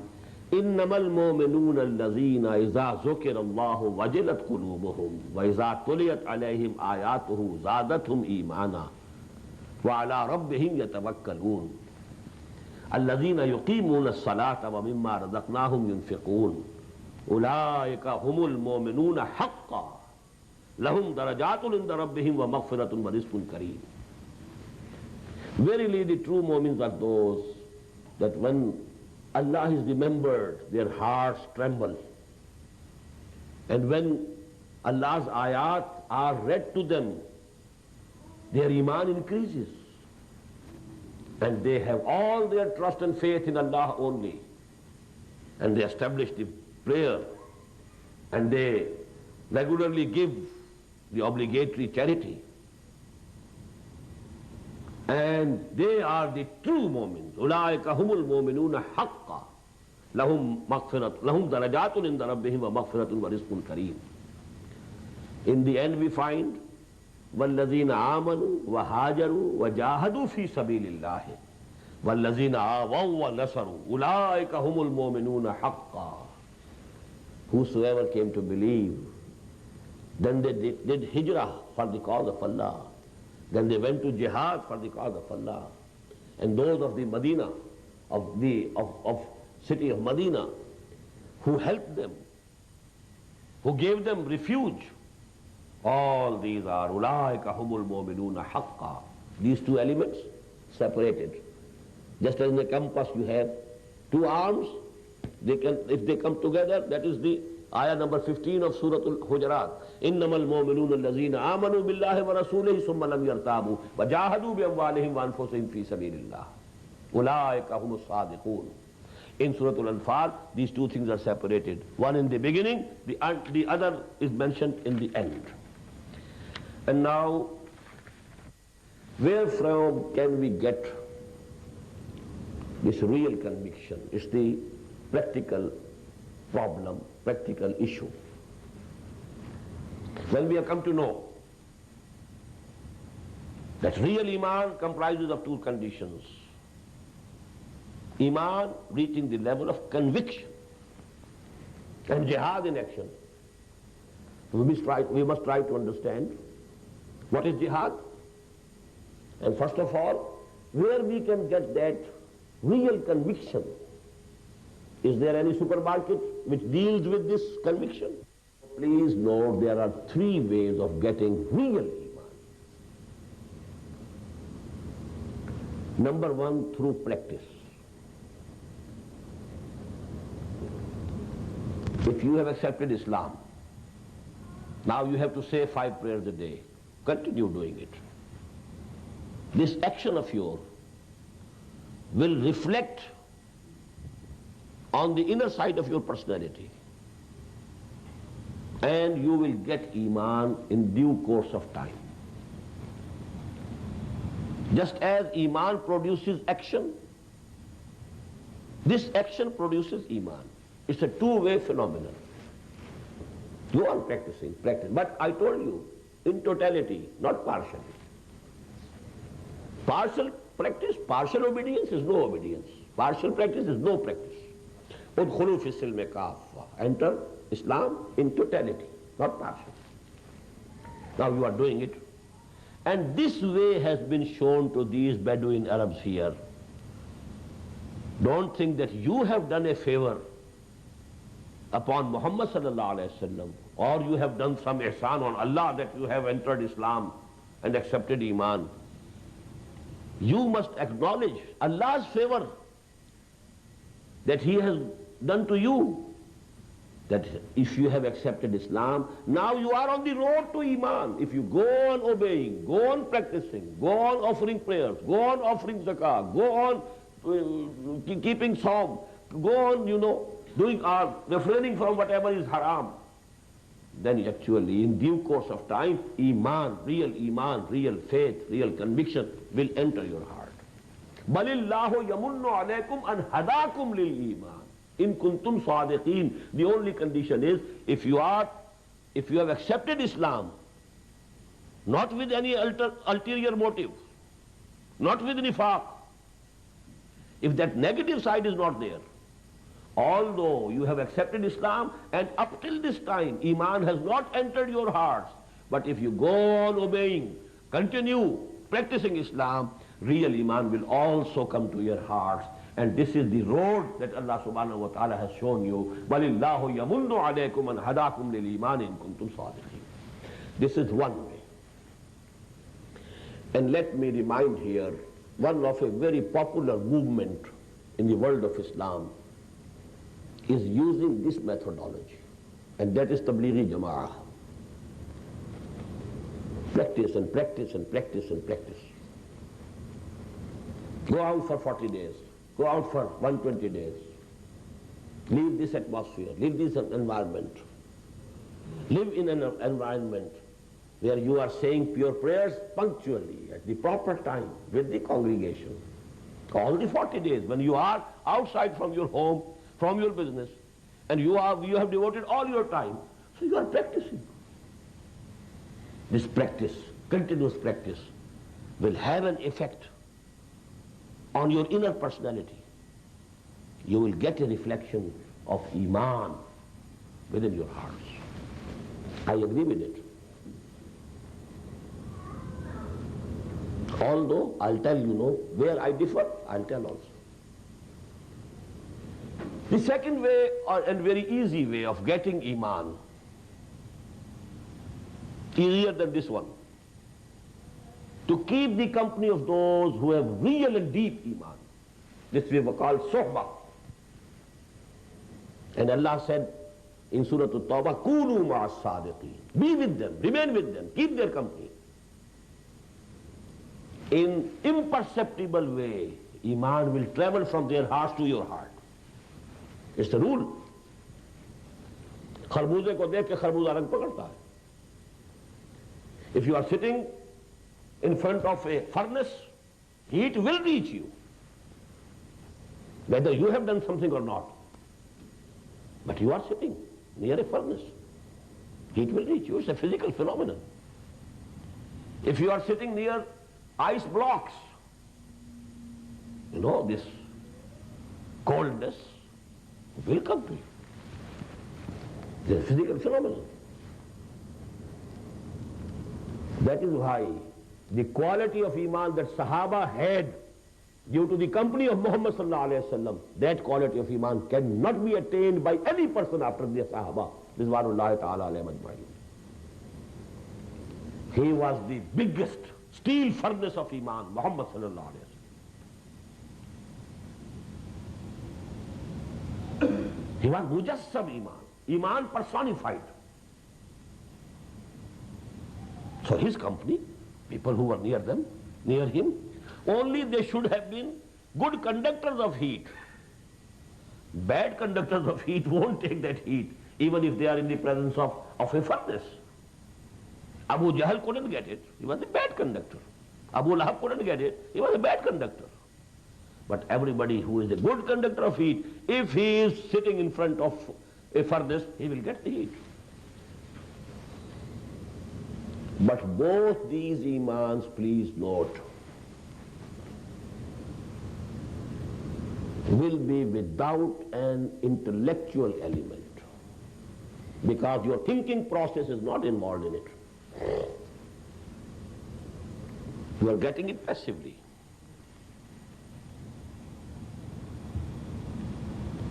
إِنَّمَا الْمُؤْمِنُونَ الَّذِينَ إِذَا ذُكِرَ اللَّهُ وَجِلَتْ قُلُوبُهُمْ وَإِذَا تُلِيَتْ عَلَيْهِمْ آيَاتُهُ زَادَتْهُمْ إِيمَانًا وَعَلَى رَبِّهِمْ يَتَوَكَّلُونَ الَّذِينَ يُقِيمُونَ الصَّلَاةَ وَمِمَّا رَزَقْنَاهُمْ يُنْفِقُونَ أُولَئِكَ هُمُ الْمُؤْمِنُونَ حَقًّا لَهُمْ دَرَجَاتٌ عِنْدَ رَبِّهِمْ وَمَغْفِرَةٌ وَرِزْقٌ كَرِيمٌ. Verily the true mu'mins are those that when Allah is remembered, their hearts tremble. And when Allah's ayat are read to them, their iman increases. And they have all their trust and faith in Allah only. And they establish the prayer. And they regularly give the obligatory charity. And they are the true mu'mins. أُولَٰئِكَ هُمُ الْمُؤْمِنُونَ حَقًّا لَهُمْ دَرَجَاتٌ عِنْدَ رَبِّهِمْ وَمَغْفِرَةٌ وَرِزْقٌ كَرِيمٌ. In the end we find وَالَّذِينَ آمَنُوا وَهَاجَرُوا وَجَاهَدُوا فِي سَبِيلِ اللَّهِ وَالَّذِينَ آوَوا وَنَصَرُوا أُولَٰئِكَ هُمُ الْمُؤْمِنُونَ حَقًّا. Whosoever came to believe, then they did hijrah for the cause of Allah. Then they went to jihad for the cause of Allah. And those of the Medina, of city of Medina, who helped them, who gave them refuge, all these are أُولَٰئِكَ هُمُ الْمُؤْمِنُونَ حَقًّا. These two elements separated. Just as in a compass you have two arms, if they come together, that is the ayah number 15 of Surah Al-Hujuraat. إِنَّمَا الْمُؤْمِنُونَ الَّذِينَ آمَنُوا بِاللَّهِ وَرَسُولِهِ ثُمَّ لَمْ يَرْتَابُوا وَجَاهَدُوا بِأَمْوَالِهِمْ وَأَنفُسِهِمْ فِي سَبِيلِ اللَّهِ أُولَٰئِكَ هُمُ الصَّادِقُونَ. In Surah Al-Anfal, these two things are separated. One in the beginning, the other is mentioned in the end. And now, where from can we get this real conviction? It's the practical problem, practical issue. When we have come to know that real Iman comprises of two conditions. Iman reaching the level of conviction and jihad in action. We must try to understand what is jihad, and first of all, where we can get that real conviction. Is there any supermarket which deals with this conviction? Please note there are three ways of getting real Iman. Number one, through practice. If you have accepted Islam, now you have to say 5 prayers a day. Continue doing it. This action of yours will reflect on the inner side of your personality. and you will get Iman in due course of time. Just as Iman produces action, this action produces Iman. It's a two-way phenomenon. You are practicing, but I told you, in totality, not partially. Partial practice, partial obedience is no obedience. Partial practice is no practice. Udkhulu fi silmi kaffa. Enter Islam in totality, not partial. Now you are doing it. And this way has been shown to these Bedouin Arabs here. Don't think that you have done a favor upon Muhammad sallallahu alaihi wasallam, or you have done some ihsan on Allah that you have entered Islam and accepted Iman. You must acknowledge Allah's favor that He has done to you. That if you have accepted Islam, now you are on the road to Iman. If you go on obeying, go on practicing, go on offering prayers, go on offering zakah, go on keeping psalm, go on, doing refraining from whatever is haram, then actually in due course of time, Iman, real faith, real conviction will enter your heart. Balillahu yamunnu alaykum an hadakum lil iman. In kuntum sadiqeen. The only condition is if you have accepted Islam, not with any ulterior motive, not with nifaq, if that negative side is not there, although you have accepted Islam and up till this time Iman has not entered your hearts, but if you go on obeying, continue practicing Islam, real Iman will also come to your hearts. And this is the road that Allah subhanahu wa ta'ala has shown you. بَلِ اللَّهُ يَمُنُّ عَلَيْكُمْ أَنْ هَدَاكُمْ لِلْإِيمَانِ إِن كُنْتُمْ صَادِقِينَ. This is one way. And let me remind here, one of a very popular movement in the world of Islam is using this methodology, and that is Tablighi Jama'ah. Practice and practice and practice and practice. Go out for 40 days. Go out for 120 days. Leave this atmosphere, leave this environment. Live in an environment where you are saying pure prayers punctually, at the proper time, with the congregation. All the 40 days, when you are outside from your home, from your business, and you have devoted all your time, so you are practicing. This practice, continuous practice, will have an effect on your inner personality. You will get a reflection of Iman within your hearts. I agree with it. Although I'll tell where I differ, I'll tell also. The second way, and very easy way of getting Iman, easier than this one, to keep the company of those who have real and deep Iman. This we were called Sohbah. And Allah said in Surah At-Tawbah, Kunu ma'as sadiqeen. Be with them, remain with them, keep their company. In imperceptible way, Iman will travel from their hearts to your heart. It's the rule. खरबूजे को देख के खरबूजा रंग पकड़ता है. If you are sitting in front of a furnace, heat will reach you, whether you have done something or not. But you are sitting near a furnace, heat will reach you. It's a physical phenomenon. If you are sitting near ice blocks, this coldness will come to you. It's a physical phenomenon. That is why the quality of Iman that Sahaba had due to the company of Muhammad sallallahu alaihi wasallam, that quality of Iman cannot be attained by any person after the Sahaba. Rizwanullahi ta'ala alayhim ajma'in. He was the biggest steel furnace of Iman, Muhammad sallallahu alaihi wasallam. He was mujassam Iman, Iman personified. So his company, people who were near him, only they should have been good conductors of heat. Bad conductors of heat won't take that heat. even if they are in the presence of a furnace. Abu Jahl couldn't get it. He was a bad conductor. Abu Lahab couldn't get it. He was a bad conductor. But everybody who is a good conductor of heat, if he is sitting in front of a furnace, he will get the heat. But both these imans, please note, will be without an intellectual element, because your thinking process is not involved in it. You are getting it passively.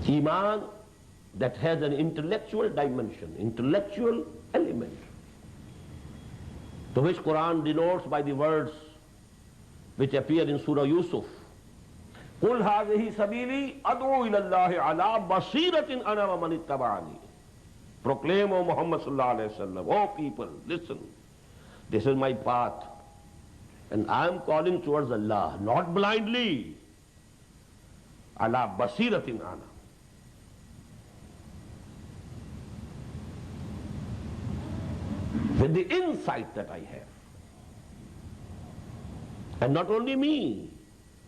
Iman that has an intellectual dimension, intellectual element, to which Qur'an denotes by the words which appear in Surah Yusuf. قُلْ هَذِهِ سَبِيلِي أَدْعُو إِلَى اللَّهِ عَلَى بَصِيرَةٍ أَنَا وَمَنِ اتَّبَعَنِي. Proclaim, O Muhammad sallallahu alayhi wa sallam, O people, listen, this is my path, and I am calling towards Allah, not blindly. عَلَى بَصِيرَةٍ أَنَا. With the insight that I have. And not only me,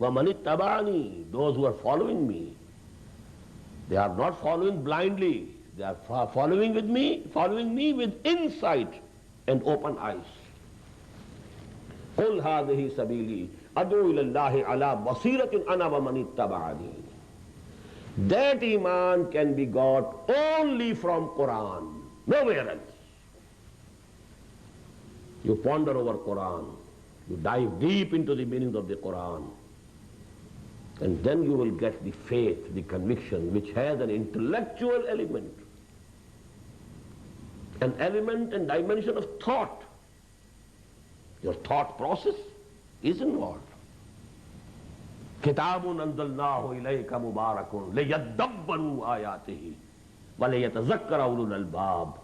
وَمَنِ اتَّبَعَنِي, those who are following me. They are not following blindly. They are following me with insight and open eyes. قُلْ هَذِهِ سَبِيلِي أَدْعُو إِلَى اللَّهِ عَلَى بَصِيرَةٍ أَنَا وَمَنِ اتَّبَعَنِي. That iman can be got only from Qur'an, nowhere else. You ponder over Qur'an, you dive deep into the meanings of the Qur'an, and then you will get the faith, the conviction, which has an intellectual element, an element and dimension of thought. Your thought process is involved. كِتَابٌ أَنزَلْنَاهُ إِلَيْكَ مُبَارَكٌ لِيَدَّبَّرُوا آيَاتِهِ وَلِيَتَذَكَّرَ أُولُو الْأَلْبَابِ.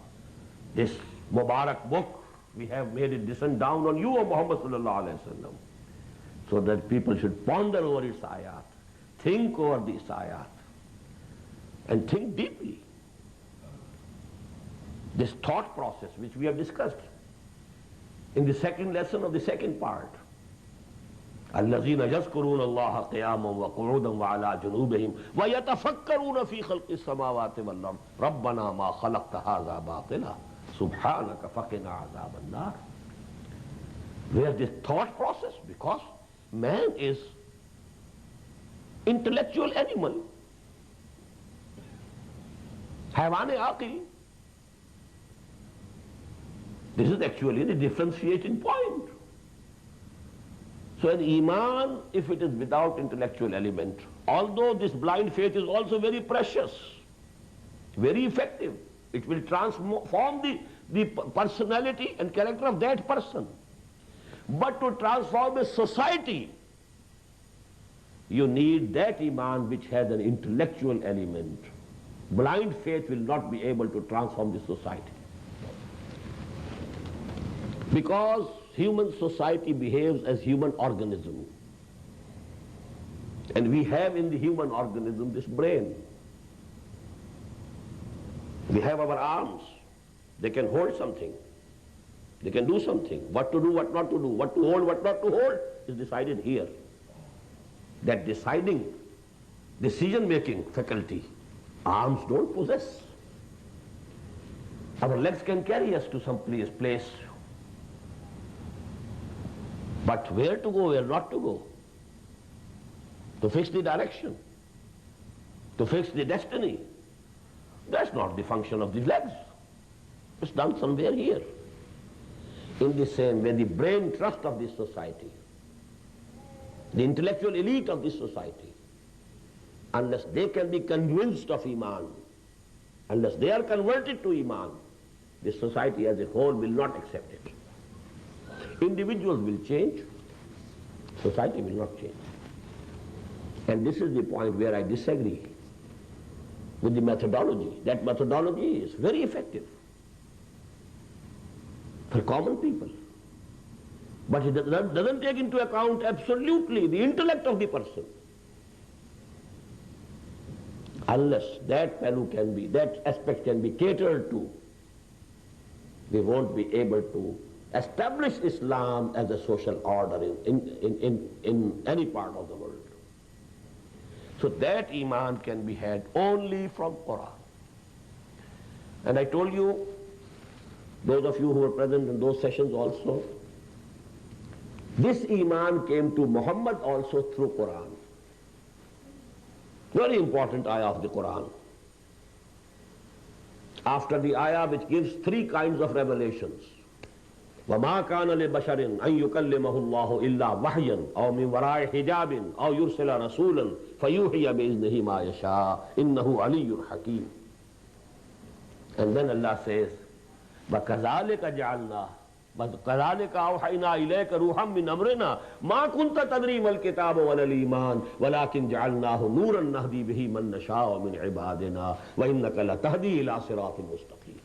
This Mubarak book, we have made it descend down on you, O Muhammad sallallahu alayhi wa sallam, so that people should ponder over its ayat, think over these ayat, and think deeply. This thought process which we have discussed in the second lesson of the second part. الَّذِينَ يَذْكُرُونَ اللَّهَ قِيَامًا وَقُعُودًا وَعَلَى جُنُوبِهِمْ وَيَتَفَكَّرُونَ فِي خَلْقِ السَّمَاوَاتِ وَالْأَرْضِ رَبَّنَا مَا خَلَقْتَ هَذَا بَاطِلًا سُبْحَانَكَ فَقِنَا عَذَابَ النَّارِ. Where this thought process, because man is intellectual animal, حيوان عاقل. This is actually the differentiating point. So an iman, if it is without intellectual element, although this blind faith is also very precious, very effective, it will transform the personality and character of that person. But to transform a society, you need that iman which has an intellectual element. Blind faith will not be able to transform the society. Because human society behaves as human organism. And we have in the human organism this brain. We have our arms. They can hold something. They can do something. What to do, what not to do, what to hold, what not to hold is decided here. That deciding, decision-making faculty, arms don't possess. Our legs can carry us to some place. But where to go, where not to go, to fix the direction, to fix the destiny, that's not the function of the legs. It's done somewhere here. In the same way, the brain trust of this society, the intellectual elite of this society, unless they can be convinced of Iman, unless they are converted to Iman, this society as a whole will not accept it. Individuals will change, society will not change. And this is the point where I disagree with the methodology. That methodology is very effective for common people. But it doesn't take into account absolutely the intellect of the person. Unless that that aspect can be catered to, we won't be able to establish Islam as a social order in any part of the world. So that iman can be had only from Qur'an. And I told you, those of you who were present in those sessions also, this iman came to Muhammad also through Qur'an. Very important ayah of the Qur'an. After the ayah which gives three kinds of revelations, وَمَا كَانَ لِبَشَرٍ أَن يُكَلِّمَهُ اللَّهُ إِلَّا وَحْيًا أَوْ مِنْ وَرَاءِ حِجَابٍ أَوْ يُرْسِلَ رَسُولًا فَيُوحِيَ بِإِذْنِهِ مَا يَشَاءُ إِنَّهُ عَلِيٌّ حَكِيمٌ. And then Allah says, وَكَذَلِكَ جَعَلْنَاهُ وَكَذَلِكَ أَوْحَيْنَا إِلَيْكَ رُوحًا مِّنْ أَمْرِنَا مَا كُنْتَ تَدْرِي مَا الْكِتَابُ وَلَا الْإِيمَانُ وَلَكِنْ جَعَلْنَاهُ نُورًا نَهْدِي بِهِ مَن نَّشَاءُ مِنْ عِبَادِنَا وَإِنَّكَ لَتَهْدِي إِلَىٰ صِرَاطٍ مُسْتَقِيمٍ.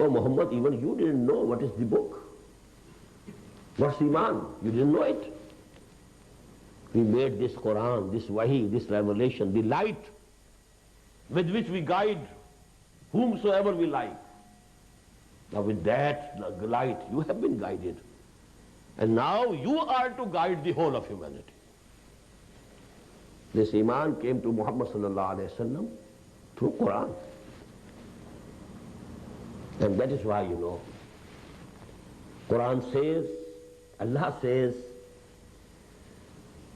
Oh Muhammad, even you didn't know what is the book. What's Iman? You didn't know it. We made this Quran, this Wahi, this revelation, the light with which we guide whomsoever we like. Now with that light, you have been guided. And now you are to guide the whole of humanity. This Iman came to Muhammad sallallahu alayhi wa sallam through Quran. And that is why, Quran says, Allah says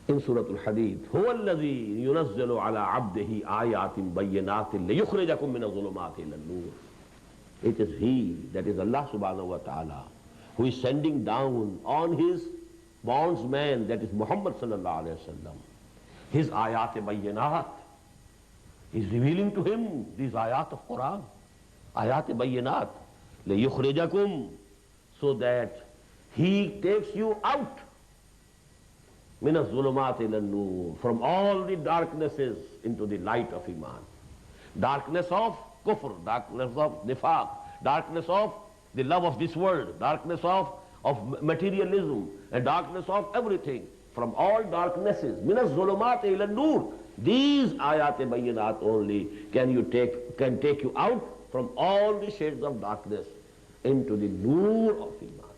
in Surah Al-Hadid, هُوَ الَّذِي يُنَزِّلُ عَلَىٰ عَبْدِهِ آيَاتٍ بَيِّنَاتٍ لِيُخْرِجَكُم مِّنَ الظُّلُمَاتِ إِلَى النُّورِ. It is He, that is Allah subhanahu wa ta'ala, who is sending down on His bondsman, that is Muhammad sallallahu alayhi wa sallam, His ayat bayyinat. He is revealing to him these ayat of Quran. Ayat bayyinat, liyukhrijakum, so that he takes you out min az-zulumat ila an-nur, from all the darknesses into the light of Iman. Darkness of kufr, darkness of nifaq, darkness of the love of this world, darkness of materialism, and darkness of everything. From all darknesses, min az-zulumat ila an-nur. These ayat bayyinat only can take you out from all the shades of darkness into the nur of Iman.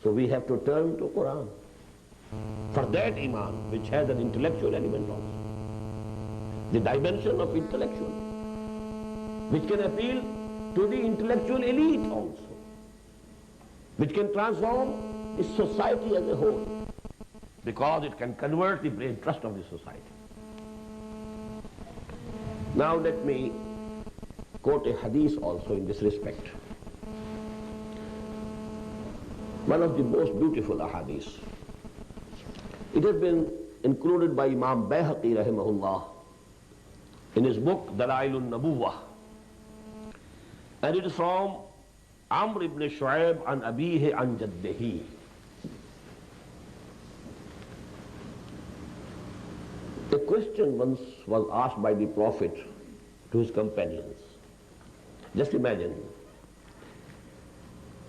So we have to turn to Quran for that Iman, which has an intellectual element also. The dimension of intellectual, which can appeal to the intellectual elite also, which can transform the society as a whole, because it can convert the brain trust of the society. Now let me quote a hadith also in this respect. One of the most beautiful ahadith. It has been included by Imam Bayhaqi rahimahullah in his book Dalailun Nabuwah, and it is from Amr ibn Shu'aib an abihi an jaddihi. A question once was asked by the Prophet to his companions. Just imagine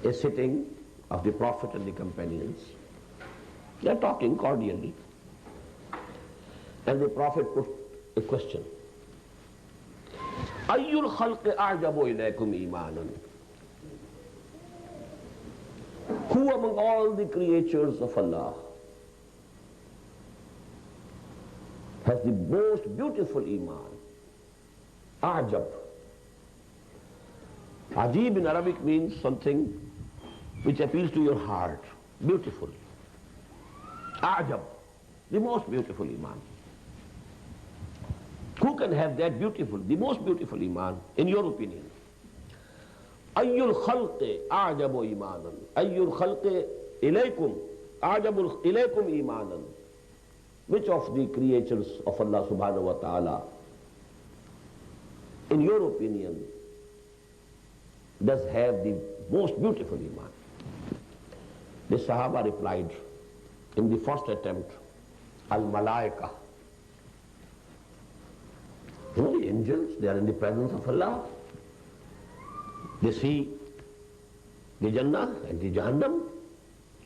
a sitting of the Prophet and the companions. They are talking cordially. And the Prophet put a question. Ayyul khalqi a'jabu ilaykum imanan? Who among all the creatures of Allah has the most beautiful iman? A'jab. Ajib in Arabic means something which appeals to your heart. Beautiful. A'jab, the most beautiful iman. Who can have that beautiful, the most beautiful iman, in your opinion? Ayyul khalqi a'jabu imanan. Ayyul khalqi ilaykum a'jabu ilaykum imanan. Which of the creatures of Allah subhanahu wa ta'ala, in your opinion, does have the most beautiful iman? The Sahaba replied in the first attempt, Al-Malaika. The angels, they are in the presence of Allah. They see the Jannah and the Jahannam.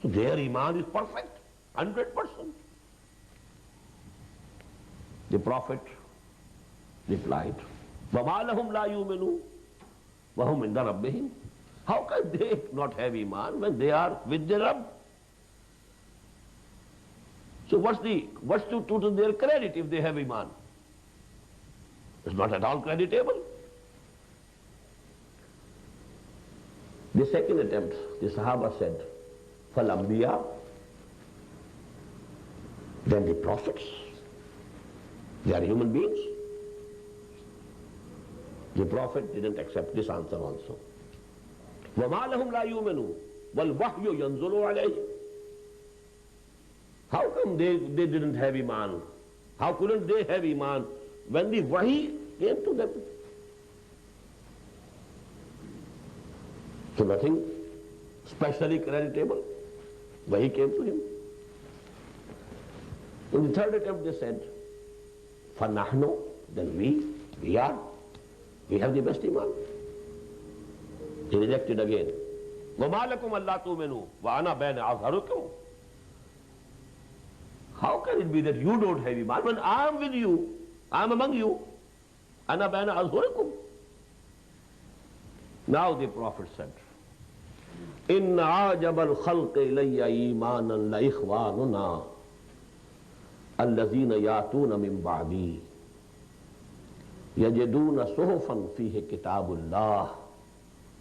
So their iman is perfect, 100%. The Prophet replied, وَمَا لَهُمْ لَا يُؤْمِنُونَ وَهُمْ عِنْدَ رَبِّهِمْ. How can they not have iman when they are with their Rabb? So what's to their credit if they have iman? It's not at all creditable. The second attempt, the Sahaba said, فَالْأَنْبِيَا, then the prophets, they are human beings. The Prophet didn't accept this answer also. وَمَا لَهُمْ لَا يُؤْمِنُونَ وَالْوَحْيُ يَنْزُلُ عَلَيْهِ. How come they didn't have iman? How couldn't they have iman when the wahi came to them? So nothing specially creditable. Wahi came to him. In the third attempt they said, فَنَحْنُ, then we have the best iman. He rejected again. وَمَا لَكُمْ أَلَّا تُؤْمِنُوا وَأَنَا بَيْنَ أَظْهَرُكُمْ. How can it be that you don't have iman when I am with you, I am among you? أَنَا بَيْنَ أَظْهَرُكُمْ. Now the Prophet said, إِنَّ عَاجَبَ الْخَلْقِ إِلَيَّ إِيمَانًا لَإِخْوَانُنَا الَّذِينَ يَأْتُونَ مِن بَعْدِي يَجِدُونَ صُحُفًا فِيهِ كِتَابُ اللَّهِ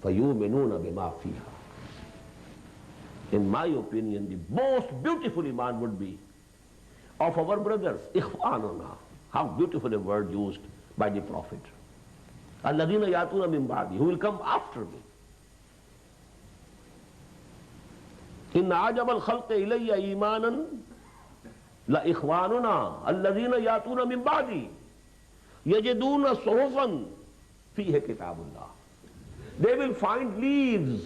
فَيُؤْمِنُونَ بِمَا فِيهَا. In my opinion, the most beautiful iman would be of our brothers, إِخْوَانُنَا. How beautiful a word used by the Prophet. الَّذِينَ يَأْتُونَ مِن بَعْدِي, who will come after me. إِنَّ عَجَبَ الْخَلْقِ إِلَيَّ إِيمَانًا لَإِخْوَانُنَا الَّذِينَ يَأْتُونَ مِن بَعْدِي يَجِدُونَ صُحُفًا فِيهِ كِتَابُ اللَّهِ. They will find leaves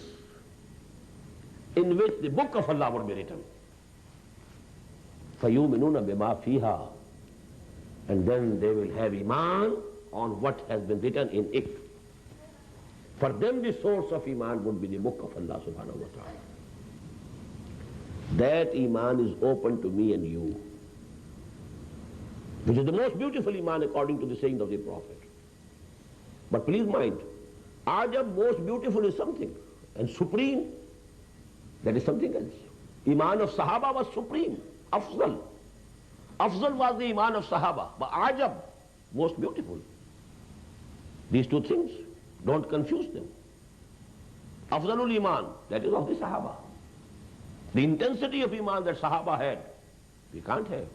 in which the book of Allah would be written. فَيُؤْمِنُونَ بِمَا فِيهَا. And then they will have iman on what has been written in it. For them the source of iman would be the book of Allah subhanahu wa ta'ala. That iman is open to me and you, which is the most beautiful iman according to the saying of the Prophet. But please mind, Ajab, most beautiful, is something, and supreme, that is something else. Iman of Sahaba was supreme, Afzal. Afzal was the iman of Sahaba, but Ajab, most beautiful. These two things, don't confuse them. Afzalul iman, that is of the Sahaba. The intensity of iman that Sahaba had, we can't have.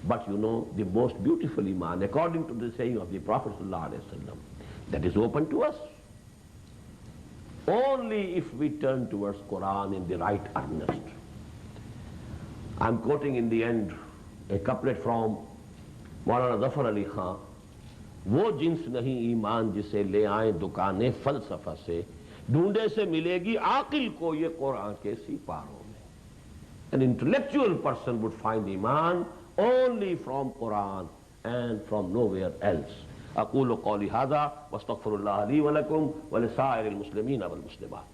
But you know, the most beautiful iman, according to the saying of the Prophet ﷺ, that is open to us only if we turn towards Qur'an in the right earnest. I'm quoting in the end a couplet from Maulana Zafar Ali Khan. वो jeans नहीं ईमान जिसे ले आए दुकाने फलसफा से, ढूंढे से मिलेगी आकिल को ये कुरान के सिपारों में. An intellectual person would find iman only from Quran and from nowhere else. أقول قولي هذا واستغفر الله لي ولكم ولسائر المسلمين والمسلمات.